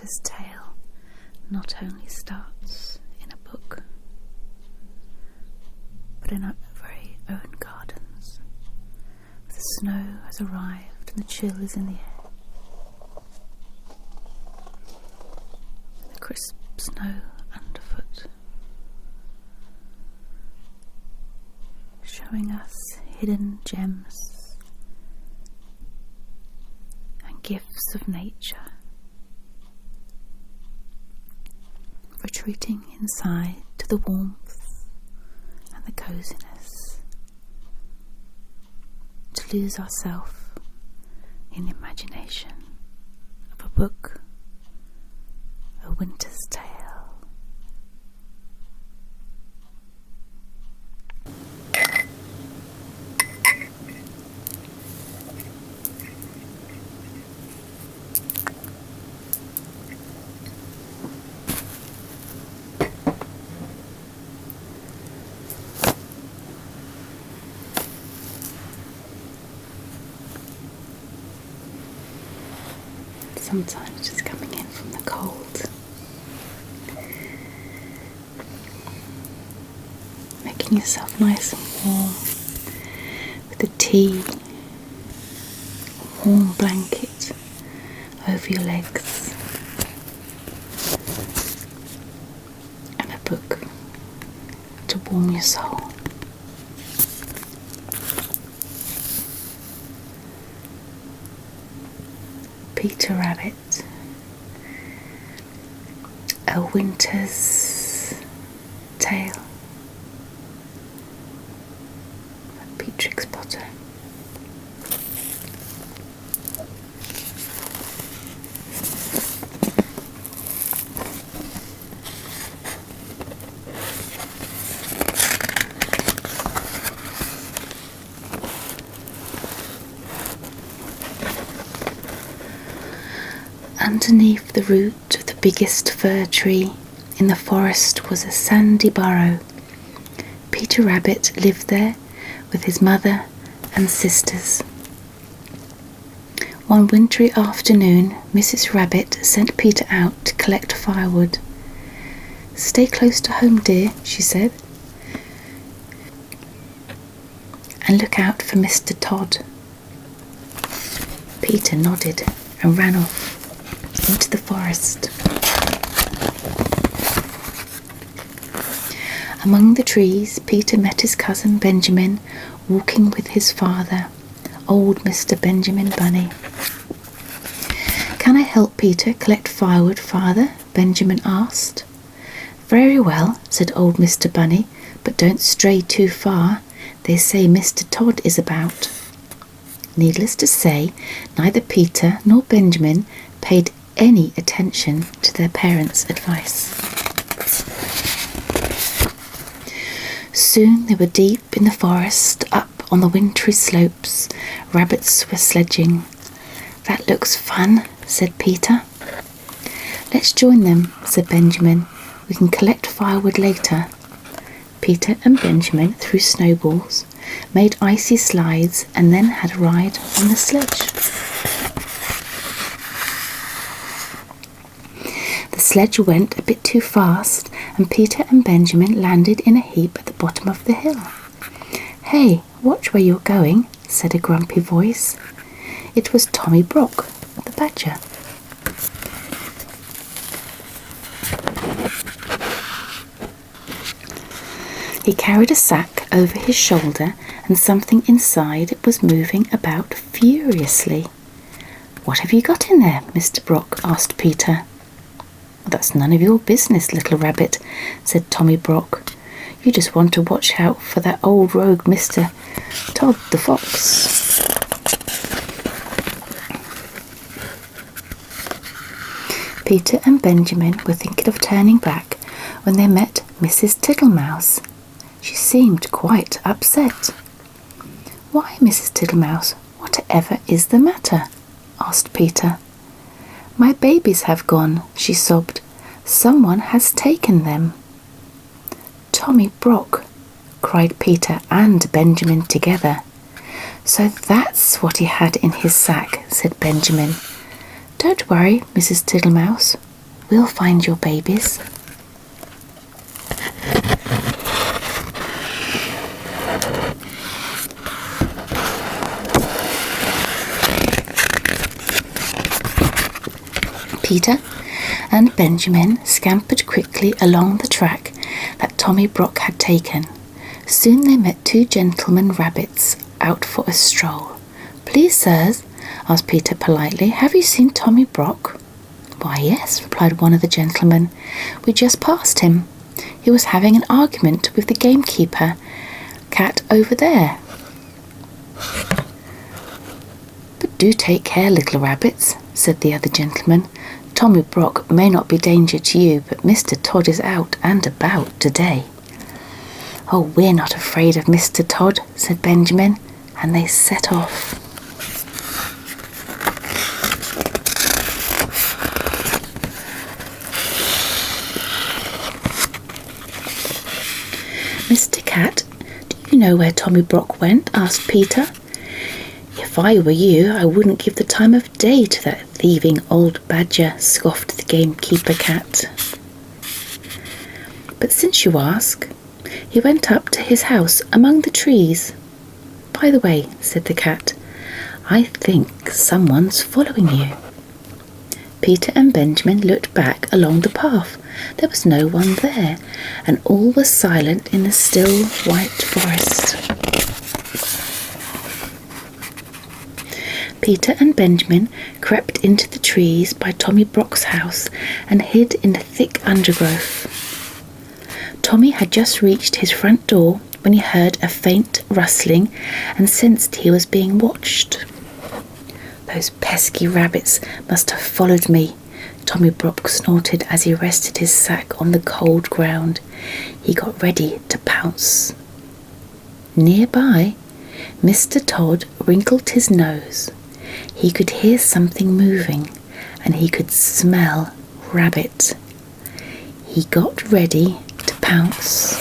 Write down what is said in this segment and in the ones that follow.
Winter's Tale not only starts in a book, but in our very own gardens. The snow has arrived and the chill is in the air. The crisp snow underfoot, showing us hidden gems and gifts of nature. Retreating inside to the warmth and the coziness, to lose ourselves in imagination of a book, A Winter's Tale. Sometimes just coming in from the cold, making yourself nice and warm with the tea, a warm blanket over your legs, and a book to warm your soul. Peter Rabbit, A Winter's Tale by Beatrix Potter. Underneath the root of the biggest fir tree in the forest was a sandy burrow. Peter Rabbit lived there with his mother and sisters. One wintry afternoon, Mrs. Rabbit sent Peter out to collect firewood. "Stay close to home, dear," she said, "and look out for Mr. Todd." Peter nodded and ran off into the forest. Among the trees, Peter met his cousin Benjamin walking with his father, old Mr. Benjamin Bunny. "Can I help Peter collect firewood, Father?" Benjamin asked. "Very well," said old Mr. Bunny, "but don't stray too far. They say Mr. Todd is about." Needless to say, neither Peter nor Benjamin paid any attention to their parents' advice. Soon they were deep in the forest, up on the wintry slopes. Rabbits were sledging. "That looks fun," said Peter. "Let's join them," said Benjamin. "We can collect firewood later." Peter and Benjamin threw snowballs, made icy slides, and then had a ride on the sledge. The sledge went a bit too fast, and Peter and Benjamin landed in a heap at the bottom of the hill. "Hey, watch where you're going," said a grumpy voice. It was Tommy Brock, the badger. He carried a sack over his shoulder, and something inside it was moving about furiously. "What have you got in there?" Mr. Brock asked Peter. "That's none of your business, little rabbit," said Tommy Brock. "You just want to watch out for that old rogue Mr. Todd the fox." Peter and Benjamin were thinking of turning back when they met Mrs. Tittlemouse. She seemed quite upset. "Why, Mrs. Tittlemouse, whatever is the matter?" asked Peter. "My babies have gone," she sobbed. "Someone has taken them." "Tommy Brock," cried Peter and Benjamin together. "So that's what he had in his sack," said Benjamin. "Don't worry, Mrs. Tittlemouse. We'll find your babies. Peter and Benjamin scampered quickly along the track that Tommy Brock had taken. Soon they met two gentlemen rabbits out for a stroll. "Please, sirs," asked Peter politely, "have you seen Tommy Brock?" "Why, yes," replied one of the gentlemen. "We just passed him. He was having an argument with the gamekeeper cat over there." "But do take care, little rabbits," said the other gentleman. "Tommy Brock may not be danger to you, but Mr. Todd is out and about today." "Oh, we're not afraid of Mr. Todd," said Benjamin, and they set off. "Mr. Cat, do you know where Tommy Brock went?" asked Peter. "If I were you, I wouldn't give the time of day to that thieving old badger," scoffed the gamekeeper cat. "But since you ask, he went up to his house among the trees." "By the way," said the cat, "I think someone's following you." Peter and Benjamin looked back along the path. There was no one there, and all was silent in the still white forest. Peter and Benjamin crept into the trees by Tommy Brock's house and hid in the thick undergrowth. Tommy had just reached his front door when he heard a faint rustling and sensed he was being watched. "Those pesky rabbits must have followed me," Tommy Brock snorted as he rested his sack on the cold ground. He got ready to pounce. Nearby, Mr. Todd wrinkled his nose. He could hear something moving, and he could smell rabbit. He got ready to pounce.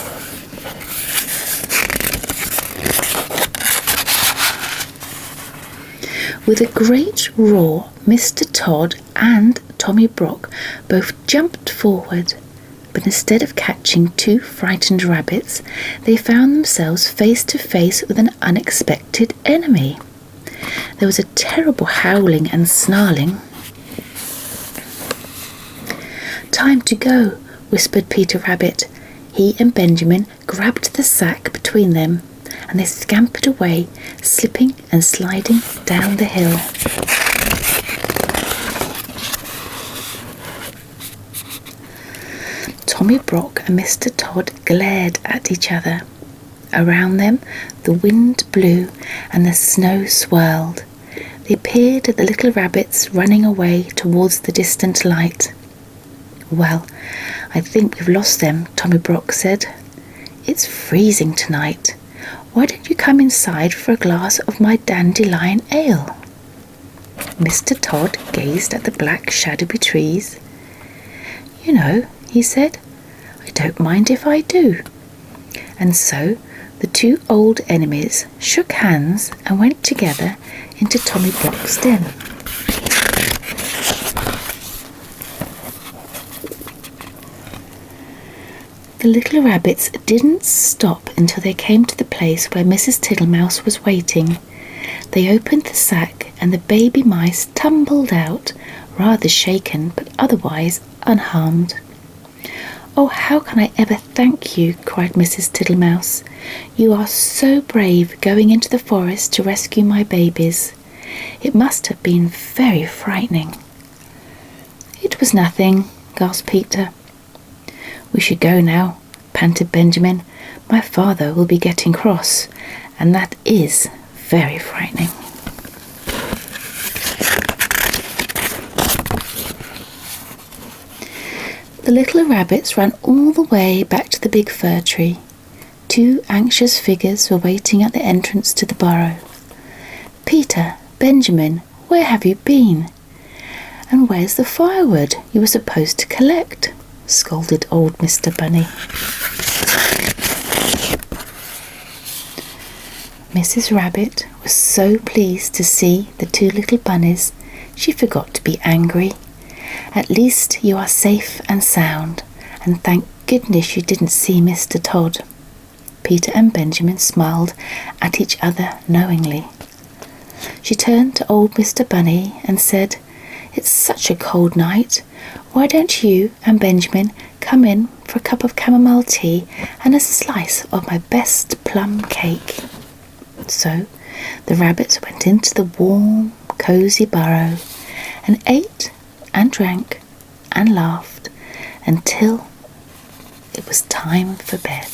With a great roar, Mr. Todd and Tommy Brock both jumped forward, but instead of catching two frightened rabbits, they found themselves face to face with an unexpected enemy. There was a terrible howling and snarling. "Time to go," whispered Peter Rabbit. He and Benjamin grabbed the sack between them, and they scampered away, slipping and sliding down the hill. Tommy Brock and Mr. Todd glared at each other. Around them the wind blew and the snow swirled. They peered at the little rabbits running away towards the distant light. "Well, I think we've lost them," Tommy Brock said. "It's freezing tonight. Why don't you come inside for a glass of my dandelion ale?" Mr. Todd gazed at the black shadowy trees. "You know," he said, "I don't mind if I do." And so the two old enemies shook hands and went together into Tommy Brock's den. The little rabbits didn't stop until they came to the place where Mrs. Tittlemouse was waiting. They opened the sack and the baby mice tumbled out, rather shaken but otherwise unharmed. "Oh, how can I ever thank you?" cried Mrs. Tittlemouse. "You are so brave going into the forest to rescue my babies. It must have been very frightening." "It was nothing," gasped Peter. "We should go now," panted Benjamin. "My father will be getting cross, and that is very frightening." The little rabbits ran all the way back to the big fir tree. Two anxious figures were waiting at the entrance to the burrow. "Peter, Benjamin, where have you been? And where's the firewood you were supposed to collect?" scolded old Mr. Bunny. Mrs. Rabbit was so pleased to see the two little bunnies, she forgot to be angry. At least you are safe and sound, and thank goodness you didn't see Mr. Todd." Peter and Benjamin smiled at each other knowingly. She turned to old Mr. Bunny and said, "It's such a cold night. Why don't you and Benjamin come in for a cup of chamomile tea and a slice of my best plum cake?" So the rabbits went into the warm, cosy burrow and ate and drank and laughed until it was time for bed.